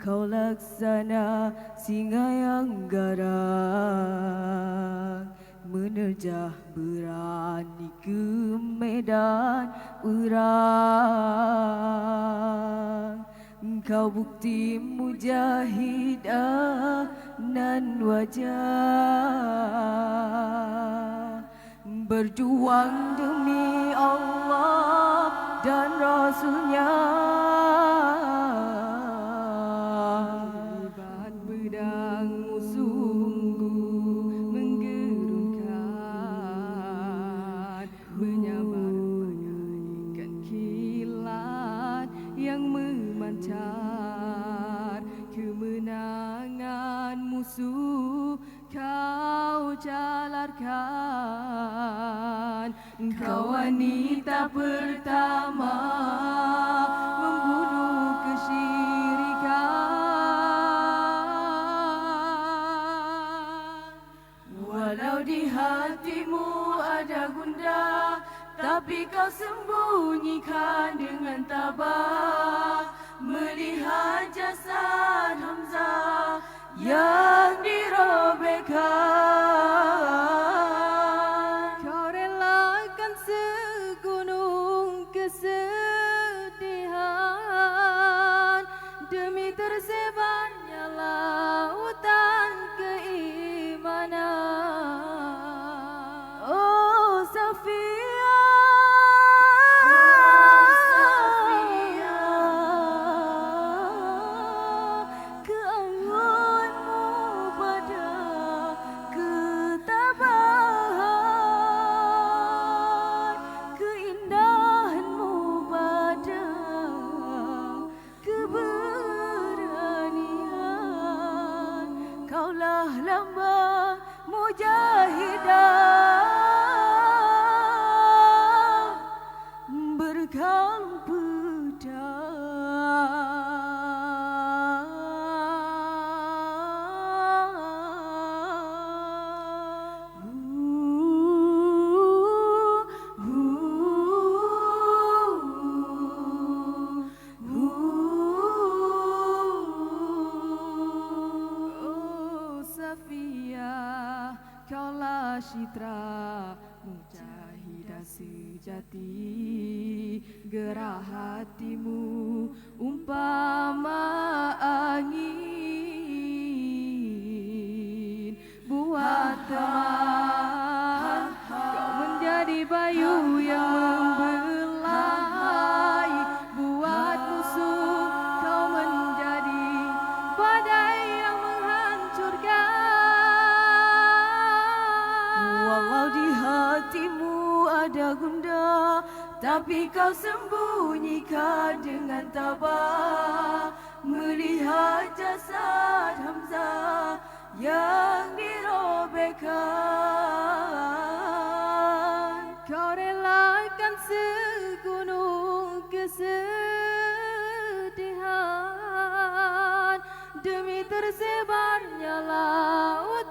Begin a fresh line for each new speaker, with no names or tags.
Kau laksana singa yang garang, menerjah berani ke medan perang. Kau bukti mujahidah nan wajah, berjuang demi Allah dan Rasulnya. Libat pedangmu sungguh menggerunkan, menyabar bagaikan kilat yang memancar. Kemenangan musuh kau jalarkan. Kau wanita pertama membunuh kesyirikan. Walau di hatimu ada gundah, tapi kau sembunyikan dengan tabah. Melihat jasad Hamzah yang dirobekkan, kau relakan segunung kesedihan demi tersebarnya lautan keimanan. Oh Safia, kaulah lambang mujahidah berkalung Safia, kaulah citra mujahidah sejati. Gerah hatimu umpama angin, buat teman kau menjadi bayu yang membelai. Buat musuh kau menjadi badai yang menghancurkan. Walau di hatimu ada gundah, tapi kau sembunyikan dengan tabah. Melihat jasad Hamzah yang dirobekkan, kau relakan segunung kesedihan demi tersebarnya laut